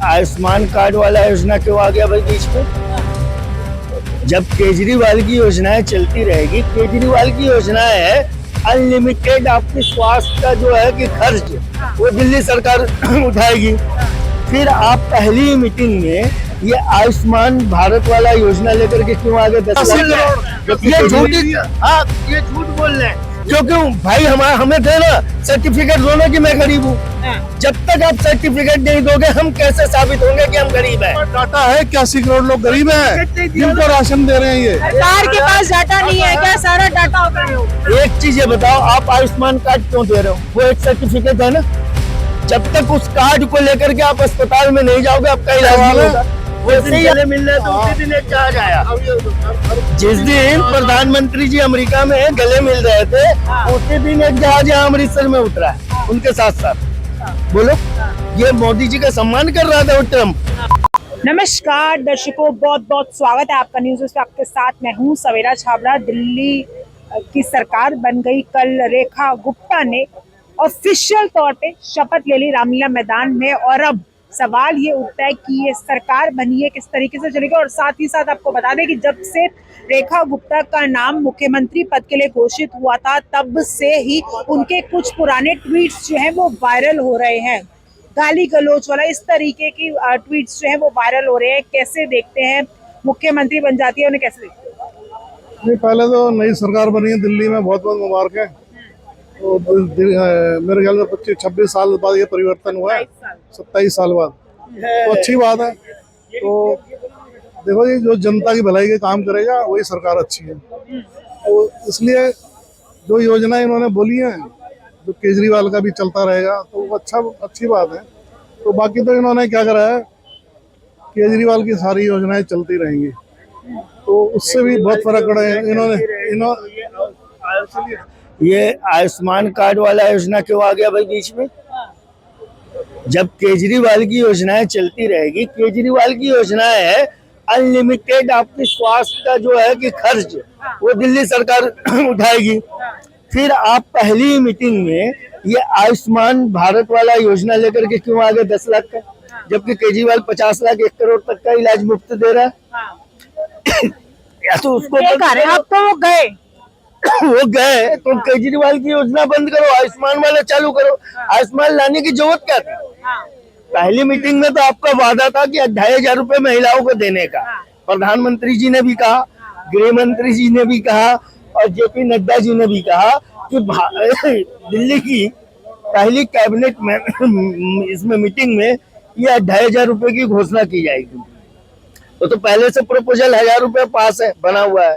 Ayushman card वाला योजना क्यों आ गया भाई बीच में? जब केजरीवाल की योजनाएं चलती रहेगी, केजरीवाल की योजना है अनलिमिटेड आपकी स्वास्थ्य का जो है कि खर्च वो दिल्ली सरकार उठाएगी। फिर आप पहली मीटिंग में ये आयुष्मान भारत वाला योजना लेकर के क्यों आगे 10 लाख? ये झूठ बोल रहे हैं क्योंकि भाई हमें देना सर्टिफिकेट दोनों की मैं गरीब हूँ। जब तक आप सर्टिफिकेट नहीं दोगे हम कैसे साबित होंगे कि हम गरीब हैं? डाटा है 81 करोड़ लोग गरीब हैं जिनको राशन दे रहे हैं। ये सरकार के पास डाटा नहीं है क्या? सारा डाटा होता है। एक चीज ये बताओ, आप आयुष्मान कार्ड क्यों दे रहे हो? वो एक सर्टिफिकेट है ना। जब तक उस कार्ड को लेकर के आप अस्पताल में नहीं जाओगे आपका इलाज नहीं होगा। वैसे ही मिल रहा है तो उसी दिन एक जहाज आया। जिस दिन प्रधानमंत्री जी अमेरिका में गले मिल रहे थे उसी दिन एक जहाज यहाँ अमृतसर में उतरा है उनके साथ साथ। बोलो, ये मोदी जी का सम्मान कर रहा था वो ट्रम्प। नमस्कार दर्शकों, बहुत बहुत स्वागत है आपका न्यूज़ पे। आपके साथ मैं हूँ सवेरा छाबड़ा। दिल्ली की सरकार बन गई। कल रेखा गुप्ता ने ऑफिशियल तौर पे शपथ ले ली रामलीला मैदान में। और अब सवाल ये उठता है कि ये सरकार बनी है किस तरीके से चलेगी। और साथ ही साथ आपको बता दें कि जब से रेखा गुप्ता का नाम मुख्यमंत्री पद के लिए घोषित हुआ था तब से ही उनके कुछ पुराने ट्वीट्स जो हैं वो वायरल हो रहे हैं। गाली गलौज वाला इस तरीके की ट्वीट्स जो हैं वो वायरल हो रहे हैं। कैसे देखते हैं? मुख्यमंत्री बन जाती है, उन्हें कैसे देखते हैं? नहीं, पहले तो नई सरकार बनी है दिल्ली में, बहुत बहुत मुबारक है। तो मेरे ख्याल में 25-26 साल बाद ये परिवर्तन हुआ है, 27 साल बाद। तो अच्छी बात है। तो देखो जी, जो जनता की भलाई के काम करेगा वही सरकार अच्छी है। तो इसलिए जो योजना इन्होंने बोली है, जो केजरीवाल का भी चलता रहेगा तो वो अच्छी बात है। तो बाकी तो इन्होंने क्या करा है, केजरीवाल की सारी योजनाएं चलती रहेंगी तो उससे भी बहुत फर्क पड़ा है। ये आयुष्मान कार्ड वाला योजना क्यों आ गया भाई बीच में? जब केजरीवाल की योजनाएं चलती रहेगी, केजरीवाल की योजना है अनलिमिटेड आपकी स्वास्थ्य का जो है कि खर्च वो दिल्ली सरकार उठाएगी। फिर आप पहली मीटिंग में ये आयुष्मान भारत वाला योजना लेकर के क्यों आ गए 10 लाख का, जबकि केजरीवाल 50 लाख 1 करोड़ तक का इलाज मुफ्त दे रहा है। या तो उसको अब तो वो गए वो गए तो केजरीवाल की योजना बंद करो, आयुष्मान वाला चालू करो। आयुष्मान लाने की जरूरत क्या थी? पहली मीटिंग में तो आपका वादा था कि 2,500 रुपए महिलाओं को देने का। प्रधानमंत्री जी ने भी कहा, गृह मंत्री जी ने भी कहा और जेपी नड्डा जी ने भी कहा कि दिल्ली की पहली कैबिनेट में इसमें मीटिंग में ये 2,500 रुपए की घोषणा की जाएगी। तो पहले से प्रपोजल 1,000 रुपए पास है, बना हुआ है।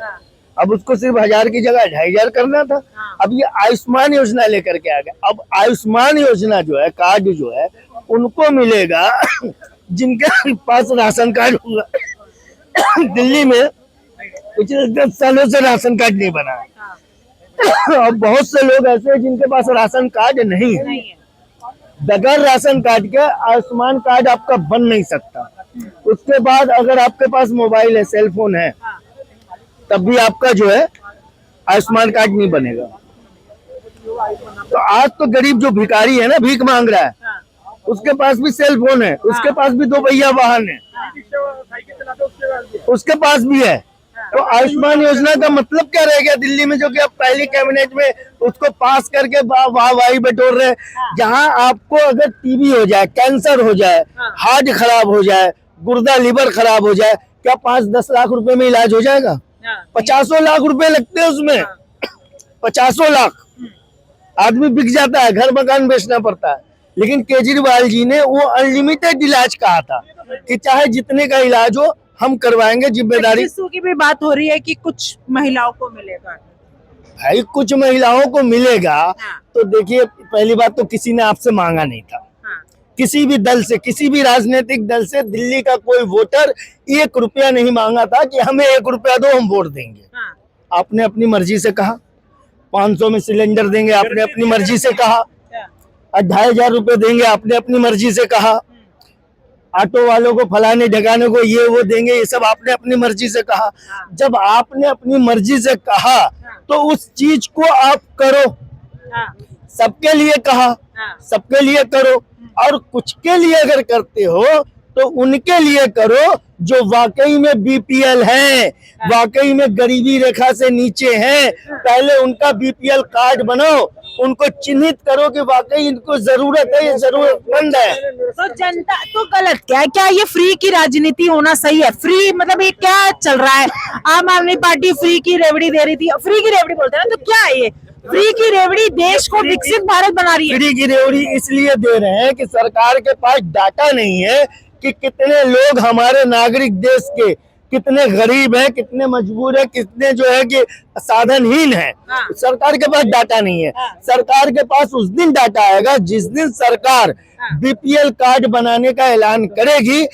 अब उसको सिर्फ 1,000 की जगह 2,500 करना था। अब ये आयुष्मान योजना लेकर के आ गए। अब आयुष्मान योजना जो है, कार्ड जो है उनको मिलेगा जिनके पास राशन कार्ड होगा। दिल्ली में पिछले 10 सालों से राशन कार्ड नहीं बना है। अब बहुत से लोग ऐसे हैं जिनके पास राशन कार्ड नहीं है। बगैर राशन कार्ड के आयुष्मान कार्ड आपका बन नहीं सकता। उसके बाद अगर आपके पास मोबाइल है, सेलफोन है, तब भी आपका जो है आयुष्मान कार्ड नहीं बनेगा। तो आज तो गरीब जो भिखारी है ना, भीख मांग रहा है, उसके पास भी सेल फोन है, उसके पास भी 2 पहिया वाहन है, उसके पास भी है। तो आयुष्मान योजना का मतलब क्या रह गया दिल्ली में, जो कि अब पहली कैबिनेट में उसको पास करके वाहवाही बटोर रहे। जहां आपको अगर टीबी हो जाए, कैंसर हो जाए, हार्ट खराब हो जाए, गुर्दा लीवर खराब हो जाए, क्या 5-10 लाख रुपए में इलाज हो जाएगा? 50 लाख रुपए लगते हैं उसमें। 50 लाख आदमी बिक जाता है, घर मकान बेचना पड़ता है। लेकिन केजरीवाल जी ने वो अनलिमिटेड इलाज कहा था कि चाहे जितने का इलाज हो हम करवाएंगे, जिम्मेदारी। की भी बात हो रही है कि कुछ महिलाओं को मिलेगा। भाई कुछ महिलाओं को मिलेगा तो देखिए, पहली बात तो किसी ने आपसे मांगा नहीं था। किसी भी दल से, किसी भी राजनीतिक दल से दिल्ली का कोई वोटर 1 रुपया नहीं मांगा था कि हमें 1 रुपया दो, हम वोट देंगे। आपने अपनी मर्जी से कहा 500 में सिलेंडर देंगे, आपने अपनी मर्जी से कहा 2,500 रुपए देंगे, आपने अपनी मर्जी से कहा ऑटो वालों को फलाने ढगाने को ये वो देंगे, ये सब आपने अपनी मर्जी से कहा। जब आपने अपनी मर्जी से कहा तो उस चीज को आप करो। सबके लिए कहा, सबके लिए करो। और कुछ के लिए अगर करते हो तो उनके लिए करो जो वाकई में बीपीएल है, वाकई में गरीबी रेखा से नीचे हैं। पहले उनका बीपीएल कार्ड बनाओ, उनको चिन्हित करो कि वाकई इनको जरूरत है, ये जरूरतमंद है। तो जनता तो गलत क्या है? क्या ये फ्री की राजनीति होना सही है? फ्री मतलब ये क्या चल रहा है? आम आदमी पार्टी फ्री की रेवड़ी दे रही थी, फ्री की रेवड़ी बोलते हैं ना, तो क्या है ये फ्री की रेवड़ी? देश को विकसित भारत बना रही है। फ्री की रेवड़ी इसलिए दे रहे हैं कि सरकार के पास डाटा नहीं है कि कितने लोग हमारे नागरिक देश के कितने गरीब हैं, कितने मजबूर हैं, कितने जो है कि साधनहीन हैं। सरकार के पास डाटा नहीं है। सरकार के पास उस दिन डाटा आएगा जिस दिन सरकार बीपीएल कार्ड बनाने का ऐलान करेगी।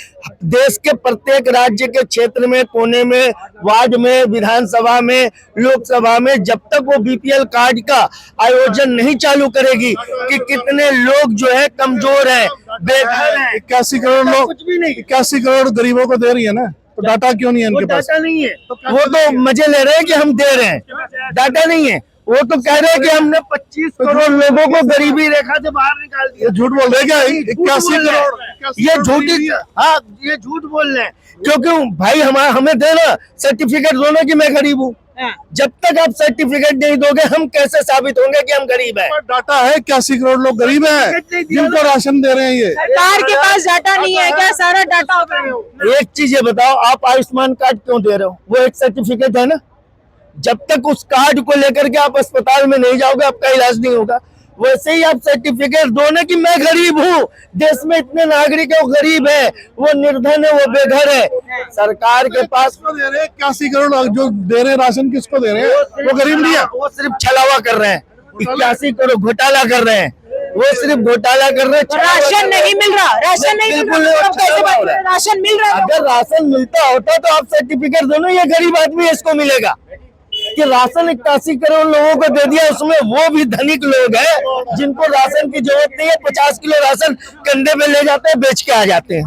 देश के प्रत्येक राज्य के क्षेत्र में, कोने में, वार्ड में, विधानसभा में, लोकसभा में, जब तक वो बीपीएल कार्ड का आयोजन नहीं चालू करेगी कि कितने लोग जो है कमजोर हैं, बेघर हैं। 81 करोड़ लोग, कुछ भी नहीं, 81 करोड़ गरीबों को दे रही है ना, तो डाटा क्यों नहीं है वो इनके पास? डाटा नहीं है। वो तो मजे ले रहे हैं कि हम दे रहे हैं, डाटा नहीं है। वो तो कह रहे हैं कि हमने 25 करोड़ लोगों को गरीबी रेखा से बाहर निकाल दिया। ये झूठ बोल रहे हैं क्या? 81 करोड़, ये झूठी, हाँ ये झूठ बोल रहे हैं। क्योंकि भाई हमें देना सर्टिफिकेट दोनों की मैं गरीब हूँ। जब तक आप सर्टिफिकेट नहीं दोगे हम कैसे साबित होंगे कि हम गरीब हैं? डाटा है 81 करोड़ लोग गरीब हैं जिनको राशन दे रहे हैं। ये सरकार के पास डाटा नहीं है क्या? सारा डाटा होगा। एक चीज ये बताओ, आप आयुष्मान कार्ड क्यों दे रहे हो? वो एक सर्टिफिकेट है ना। जब तक उस कार्ड को लेकर के आप अस्पताल में नहीं जाओगे आपका इलाज नहीं होगा। वैसे ही आप सर्टिफिकेट दो ना कि मैं गरीब हूँ, देश में इतने नागरिक है वो गरीब है, वो निर्धन है, वो बेघर है। सरकार के पास किसको दे रहे हैं? 81 करोड़ जो दे रहे हैं राशन, किसको दे रहे हैं? वो गरीब नहीं है, वो सिर्फ छलावा कर रहे हैं। 81 करोड़ घोटाला कर रहे हैं, वो सिर्फ घोटाला कर रहे हैं। राशन नहीं मिल रहा, राशन नहीं मिल रहा, तो कैसे बात कर रहे हैं? राशन मिल रहा है। अगर राशन मिलता होता तो आप सर्टिफिकेट दो ना, ये गरीब आदमी इसको मिलेगा कि राशन 81 करोड़ लोगों को दे दिया, उसमें वो भी धनिक लोग हैं जिनको राशन की जरूरत नहीं है। 50 किलो राशन कंधे पे ले जाते हैं, बेच के आ जाते हैं,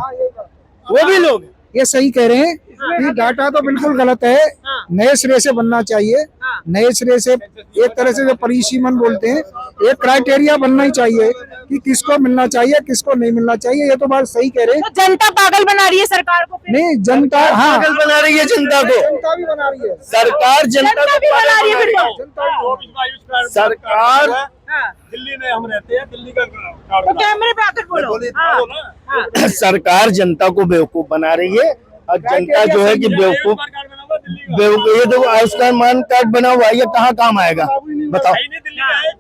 वो भी लोग। ये सही कह रहे हैं कि डाटा तो बिल्कुल गलत है, नए सिरे से बनना चाहिए। नए सिरे से एक तरह से जो परिसीमन बोलते हैं, एक क्राइटेरिया बनना ही चाहिए कि किसको मिलना चाहिए, किसको नहीं मिलना चाहिए। ये तो बात सही कह रहे हैं। तो जनता पागल बना रही है सरकार को। नहीं, जनता हाँ पागल बना रही है जनता को, जनता भी बना रही है, सरकार जनता को भी बना रही है। फिर पागल। सरकार दिल्ली में हम रहते हैं, दिल्ली का तो कैमरे पे आकर बोलो। सरकार जनता को बेवकूफ बना रही है और जनता जो है कि बेवकूफ ये तो आयुष्मान कार्ड बना हुआ है, ये कहाँ काम आएगा? बताओ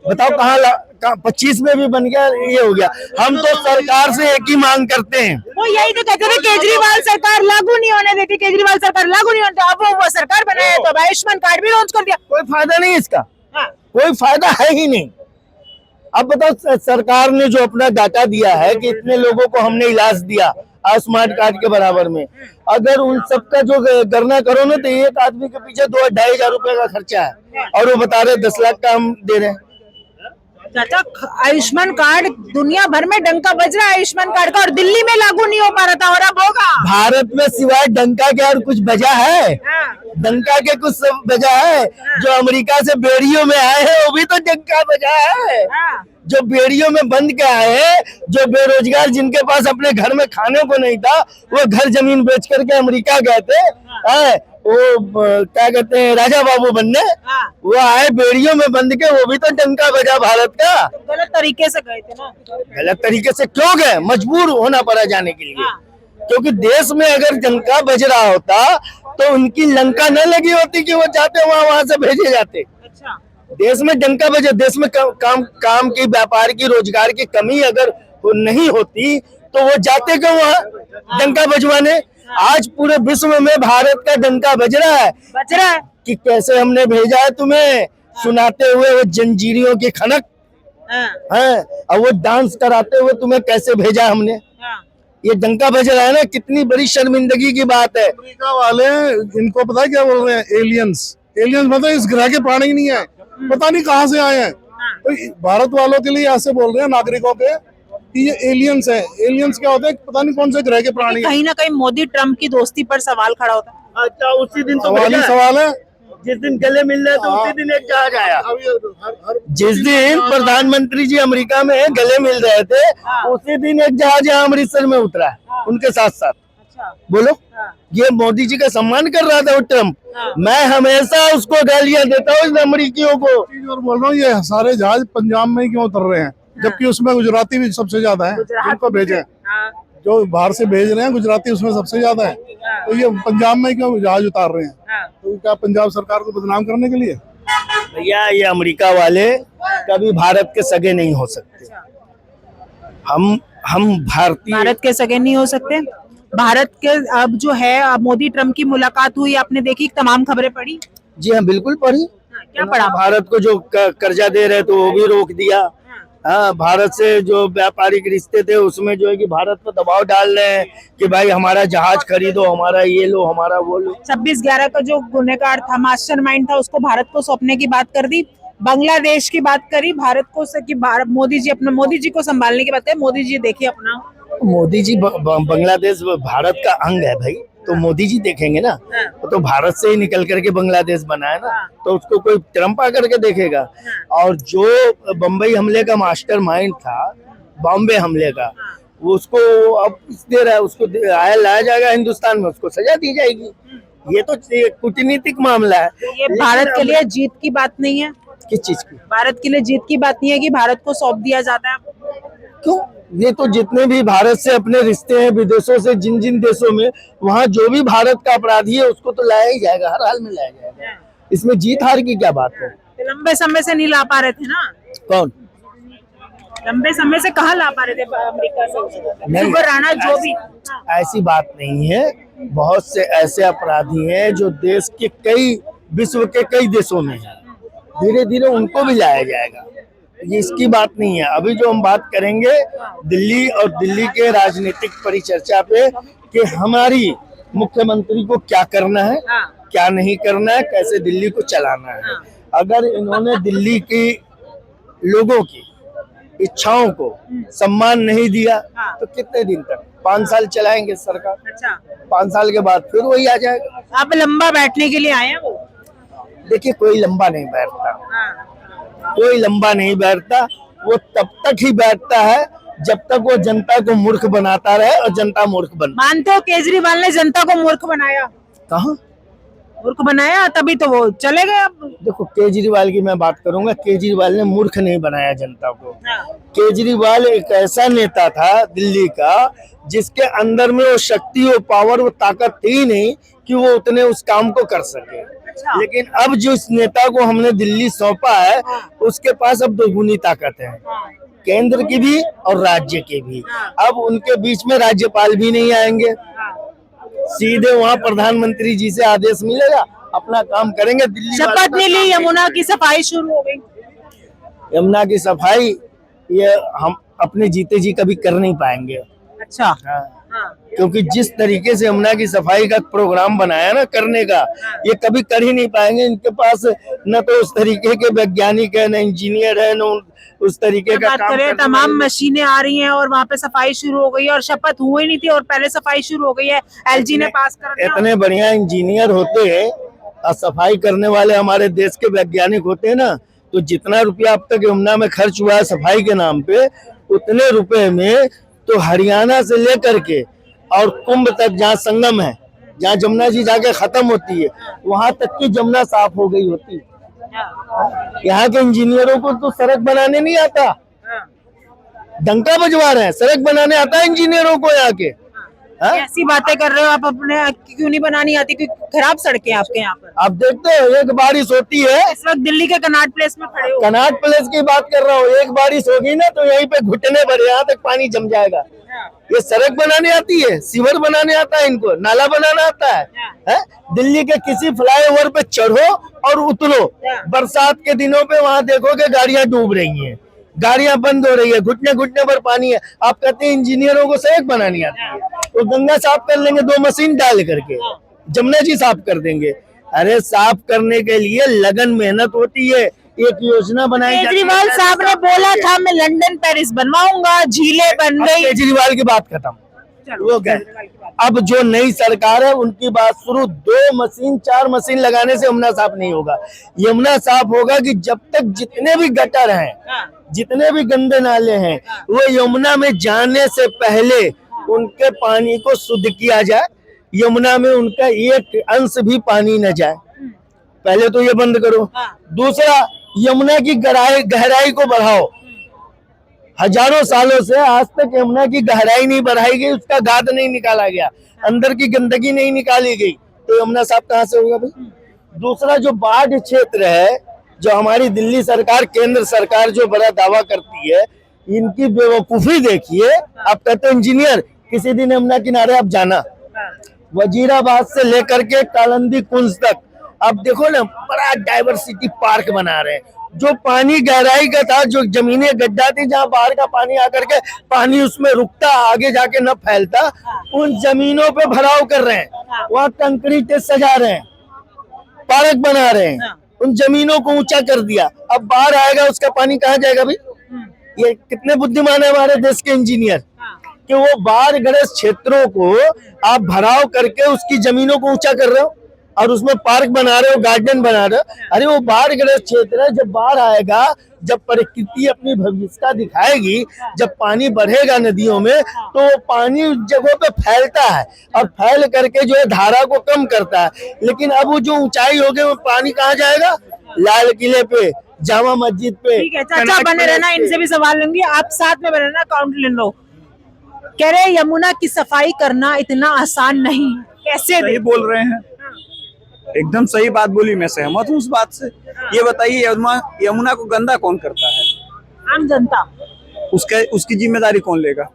बताओ कहाँ 25 में भी बन गया, ये हो गया। हम तो सरकार से एक ही मांग करते हैं। वो यही तो कहते थे केजरीवाल सरकार लागू नहीं होने देती, केजरीवाल सरकार लागू नहीं होने, अब वो सरकार बनाया तो आयुष्मान कार्ड भी लॉन्च कर दिया। कोई फायदा नहीं इसका, कोई फायदा है ही नहीं। अब बताओ, सरकार ने जो अपना डाटा दिया है कि इतने लोगों को हमने इलाज दिया आयुष्मान कार्ड के बराबर में, अगर उन सबका जो गणना करो ना तो एक आदमी के पीछे 2-2.5 हजार रुपए का खर्चा है और वो बता रहे 10 लाख का हम दे रहे हैं। चाचा, आयुष्मान कार्ड दुनिया भर में डंका बज रहा है आयुष्मान कार्ड का, और दिल्ली में लागू नहीं हो पा रहा था, और अब होगा। भारत में सिवाय डंका के और कुछ बजा है? डंका के कुछ सब बजा है? जो अमेरिका से बेड़ियों में आए हैं वो भी तो डंका बजा है। जो बेड़ियों में बंद के आए हैं, जो बेरोजगार जिनके पास अपने घर में खाने को नहीं था, वो घर जमीन बेच करके अमेरिका गए थे, वो क्या कहते हैं राजा बाबू बनने, वो आए बेड़ियों में बंद के, वो भी तो डंका बजा भारत का। गलत तरीके से गए थे ना। गलत तरीके से क्यों गए? मजबूर होना पड़ा जाने के लिए, क्योंकि देश में अगर डंका बज रहा होता तो उनकी लंका न लगी होती कि वो जाते वहां से भेजे जाते। अच्छा, देश में डंका बजे, देश में काम की, व्यापार की, रोजगार की कमी अगर वो नहीं होती तो वो जाते क्यों वहां डंका बजवाने? आज पूरे विश्व में भारत का डंका बज रहा है कि कैसे हमने भेजा है तुम्हें, सुनाते हुए वो जंजीरियों की खनक है, और वो डांस कराते हुए तुम्हें कैसे भेजा हमने, ये डंका बज रहा है ना। कितनी बड़ी शर्मिंदगी की बात है। अमेरिका वाले इनको पता है क्या बोल रहे हैं? एलियंस। एलियंस मतलब इस ग्रह के प्राणी नहीं है, पता नहीं कहाँ से आए हैं। तो भारत वालों के लिए ऐसे बोल रहे हैं नागरिकों के कि ये एलियंस है। एलियंस क्या होता है? पता नहीं कौन से ग्रह के प्राणी। कहीं ना कहीं मोदी ट्रम्प की दोस्ती पर सवाल खड़ा होता है। अच्छा, उसी दिन तो सवाल ही सवाल है। जिस दिन गले मिल रहे थे उसी दिन एक जहाज आया। जिस दिन प्रधानमंत्री जी अमेरिका में गले मिल रहे थे उसी दिन एक जहाज यहाँ अमृतसर में उतरा है उनके साथ साथ। बोलो, ये मोदी जी का सम्मान कर रहा था वो ट्रम्प। मैं हमेशा उसको गालियां देता हूँ इन अमरीकियों को। और बोल रहा हूँ ये सारे जहाज पंजाब में ही क्यों उतर रहे हैं, जबकि उसमें गुजराती भी सबसे ज्यादा है जिनको भेजे, जो बाहर से भेज रहे हैं गुजराती उसमें सबसे ज्यादा है। तो ये पंजाब में क्यों जहाज उतार रहे हैं? तो क्या पंजाब सरकार को बदनाम करने के लिए? भैया ये अमेरिका वाले कभी भारत के सगे नहीं हो सकते। हम भारतीय भारत के सगे नहीं हो सकते। भारत के अब जो है अब मोदी ट्रम्प की मुलाकात हुई, आपने देखी, तमाम खबरें पढ़ी? जी हाँ बिल्कुल पढ़ी। क्या पढ़ा? भारत को जो कर्जा दे रहे थे वो भी रोक दिया। हाँ, भारत से जो व्यापारिक रिश्ते थे उसमें जो है कि भारत पर दबाव डाल रहे हैं कि भाई हमारा जहाज खरीदो, हमारा ये लो, हमारा वो लो। 26/11 का जो गुनहगार था, मास्टरमाइंड था, उसको भारत को सौंपने की बात कर दी। बांग्लादेश की बात करी भारत को से कि मोदी जी को संभालने की बात है। मोदी जी देखिए अपना, मोदी जी बांग्लादेश भारत का अंग है भाई, तो मोदी जी देखेंगे ना। वो तो भारत से ही निकल करके बांग्लादेश बना है ना, तो उसको कोई ट्रम्प आकर के देखेगा। और जो बम्बई हमले का मास्टरमाइंड था, बॉम्बे हमले का, वो उसको अब दे रहा है, उसको लाया जाएगा हिंदुस्तान में, उसको सजा दी जाएगी। ये तो कूटनीतिक मामला है। ये भारत के लिए जीत की बात नहीं है। किस चीज की? भारत के लिए जीत की बात नहीं है कि भारत को सौंप दिया जाता है। क्यों? ये तो जितने भी भारत से अपने रिश्ते हैं विदेशों से, जिन जिन देशों में, वहाँ जो भी भारत का अपराधी है उसको तो लाया ही जाएगा, हर हाल में लाया जाएगा। इसमें जीत हार की क्या बात है? लंबे समय से नहीं ला पा रहे थे ना। कौन लंबे समय से कहाँ ला पा रहे थे अमेरिका से? नहीं, राणा जो भी, ऐसी बात नहीं है। बहुत से ऐसे अपराधी हैं जो देश के विश्व के कई देशों में हैं, धीरे धीरे उनको भी लाया जाएगा। ये इसकी बात नहीं है। अभी जो हम बात करेंगे दिल्ली और दिल्ली के राजनीतिक परिचर्चा पे कि हमारी मुख्यमंत्री को क्या करना है, क्या नहीं करना है, कैसे दिल्ली को चलाना है। अगर इन्होंने दिल्ली की लोगों की इच्छाओं को सम्मान नहीं दिया तो कितने दिन तक? 5 साल चलाएंगे सरकार। 5 साल के बाद फिर वही आ जाएगा। आप लंबा बैठने के लिए आए हैं? वो देखिए कोई लंबा नहीं बैठता, कोई लंबा नहीं बैठता। वो तब तक ही बैठता है जब तक वो जनता को मूर्ख बनाता रहे और जनता मूर्ख बन। मानते हो केजरीवाल ने जनता को मूर्ख बनाया? कहाँ मूर्ख बनाया, तभी तो वो चले गए। अब देखो केजरीवाल की मैं बात करूंगा, केजरीवाल ने मूर्ख नहीं बनाया जनता को। केजरीवाल एक ऐसा नेता था दिल्ली का जिसके अंदर में वो शक्ति, वो पावर, वो ताकत थी नहीं कि वो उतने उस काम को कर सके। लेकिन अब जो इस नेता को हमने दिल्ली सौंपा है उसके पास अब दोगुनी ताकत है, केंद्र की भी और राज्य की भी। अब उनके बीच में राज्यपाल भी नहीं आएंगे, सीधे वहाँ प्रधानमंत्री जी से आदेश मिलेगा, अपना काम करेंगे। दिल्ली शपथ नहीं ली, यमुना की सफाई शुरू हो गई। यमुना की सफाई ये हम अपने जीते जी कभी कर नहीं पाएंगे। अच्छा। क्योंकि जिस तरीके से यमुना की सफाई का प्रोग्राम बनाया ना करने का, ये कभी कर ही नहीं पाएंगे। इनके पास न तो उस तरीके के वैज्ञानिक है, न इंजीनियर है, न उस तरीके का काम करने तमाम मशीनें आ रही हैं और वहाँ पे सफाई शुरू हो गई है और शपथ हुई नहीं थी और पहले सफाई शुरू हो गई है। एलजी ने पास कर दिया। इतने बढ़िया इंजीनियर होते हैं और सफाई करने वाले हमारे देश के वैज्ञानिक होते हैं ना, तो जितना रुपया अब तक यमुना में खर्च हुआ है सफाई के नाम पे, उतने रुपए में तो हरियाणा से लेकर के और कुंभ तक, जहाँ संगम है, जहाँ जमुना जी जाके खत्म होती है, वहां तक की जमुना साफ हो गई होती। यहाँ के इंजीनियरों को तो सड़क बनाने नहीं आता, डंका बजवा रहे हैं। सड़क बनाने आता है इंजीनियरों को यहाँ के। ऐसी बातें कर रहे हो आप, अपने क्यों नहीं बनानी आती? क्योंकि खराब सड़कें आपके यहाँ पर। आप देखते हो एक बारिश होती है, इस वक्त दिल्ली के कनॉट प्लेस में खड़े हो। कनॉट प्लेस की बात कर रहा हूँ, एक बारिश होगी ना तो यहीं पे घुटने भर, यहाँ तक पानी जम जाएगा। ये सड़क बनाने आती है, सीवर बनाने आता है इनको, नाला बनाना आता है? दिल्ली के किसी फ्लाईओवर पे चढ़ो और उतरो, बरसात के दिनों पे वहाँ देखोगे गाड़ियां डूब रही हैं, गाड़ियां बंद हो रही है, घुटने घुटने पर पानी है। आप कहते हैं इंजीनियरों को सड़क बनानी आती है, तो गंगा साफ कर लेंगे 2 मशीन डाल करके, जमुना जी साफ कर देंगे। अरे साफ करने के लिए लगन मेहनत होती है, एक योजना बनाई। वो गए। अब जो नई सरकार है उनकी बात शुरू, 2 मशीन 4 मशीन लगाने से यमुना साफ नहीं होगा। यमुना साफ होगा कि जब तक जितने भी गटर हैं, जितने भी गंदे नाले हैं, वो यमुना में जाने से पहले उनके पानी को शुद्ध किया जाए, यमुना में उनका एक अंश भी पानी न जाए। पहले तो ये बंद करो। दूसरा, यमुना की गहराई को बढ़ाओ। हजारों सालों से आज तक यमुना की गहराई नहीं बढ़ाई गई, उसका गाद नहीं निकाला गया, अंदर की गंदगी नहीं निकाली गई, तो यमुना साफ कहाँ से होगा भाई? दूसरा, जो बाढ़ क्षेत्र है, जो हमारी दिल्ली सरकार, केंद्र सरकार जो बड़ा दावा करती है, इनकी बेवकूफी देखिए। आप कहते हैं इंजीनियर, किसी दिन यमुना किनारे आप जाना, वजीराबाद से लेकर के कालंदी कुंज तक, अब देखो ना, बड़ा डाइवर्सिटी पार्क बना रहे हैं। जो पानी गहराई का था, जो जमीनें गड्ढा थी, जहां बाहर का पानी आकर के पानी उसमें रुकता, आगे जाके न फैलता, उन जमीनों पे भराव कर रहे हैं, वहां कंक्रीट सजा रहे हैं, पार्क बना रहे हैं, उन जमीनों को ऊंचा कर दिया। अब बाढ़ आएगा, उसका पानी कहाँ जाएगा भाई? ये कितने बुद्धिमान है हमारे देश के इंजीनियर कि वो बाढ़ ग्रस्त क्षेत्रों को आप भराव करके उसकी जमीनों को ऊंचा कर रहे हो और उसमें पार्क बना रहे हो, गार्डन बना रहे हो। अरे वो बाढ़ ग्रस्त क्षेत्र है, जब बाढ़ आएगा, जब प्रकृति अपनी भविष्यता दिखाएगी, जब पानी बढ़ेगा नदियों में, तो वो पानी उस जगहों पे फैलता है और फैल करके जो है धारा को कम करता है। लेकिन अब वो जो ऊंचाई हो गई, वो पानी कहाँ जाएगा? लाल किले पे, जामा मस्जिद पे। ठीक है चाचा, बने रहना, इनसे भी सवाल लूंगी, आप साथ में बने रहना, काउंट ले लो। कह रहे यमुना की सफाई करना इतना आसान नहीं, कैसे? सही बोल रहे हैं, एकदम सही बात बोली, मैं सहमत हूँ उस बात से। ये बताइए, यमुना को गंदा कौन करता है? आम जनता। उसकी जिम्मेदारी कौन लेगा?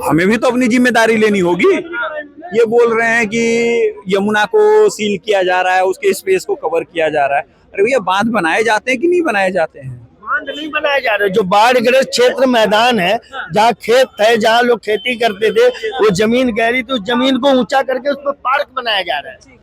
हमें भी तो अपनी जिम्मेदारी लेनी होगी। ये बोल रहे हैं कि यमुना को सील किया जा रहा है, उसके स्पेस को कवर किया जा रहा है। अरे भैया, बांध बनाए जाते हैं कि नहीं बनाए जाते हैं? बांध नहीं बनाए जा रहे। जो बाढ़ ग्रस्त क्षेत्र मैदान है, जहाँ खेत है, जहाँ लोग खेती करते थे, वो जमीन गहरी थी, उस जमीन को ऊंचा करके उस पर पार्क बनाया जा रहा है।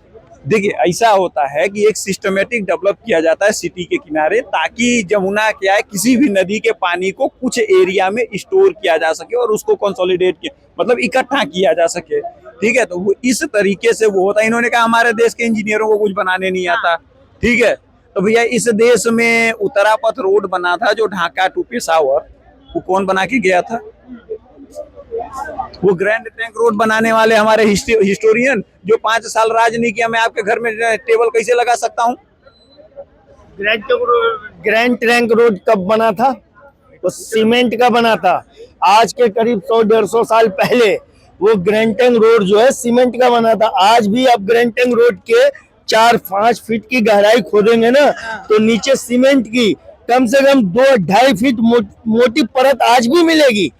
देखिए, ऐसा होता है कि एक सिस्टमेटिक डेवलप किया जाता है सिटी के किनारे, ताकि यमुना क्या है, किसी भी नदी के पानी को कुछ एरिया में स्टोर किया जा सके और उसको कंसोलिडेट किया, मतलब इकट्ठा किया जा सके। ठीक है, तो वो इस तरीके से वो होता है। इन्होंने कहा हमारे देश के इंजीनियरों को कुछ बनाने नहीं आता। ठीक है, तो भैया इस देश में उत्तरापथ रोड बना था, जो ढाका टू पेशावर, वो कौन बना के गया था? वो ग्रैंड ट्रंक रोड बनाने वाले हमारे हिस्टोरियन, जो 5 साल राज नहीं किया। मैं आपके घर में टेबल कैसे लगा सकता हूँ? ग्रैंड ट्रंक रोड कब बना था? वो सीमेंट का बना था। आज के करीब 100-150 साल पहले वो ग्रैंड ट्रंक रोड जो है सीमेंट का बना था। आज भी आप ग्रैंड ट्रंक रोड के 4-5 फीट की गहराई खोदेंगे ना, तो नीचे सीमेंट की कम से कम 2-2.5 फीट मोटी परत आज भी मिलेगी।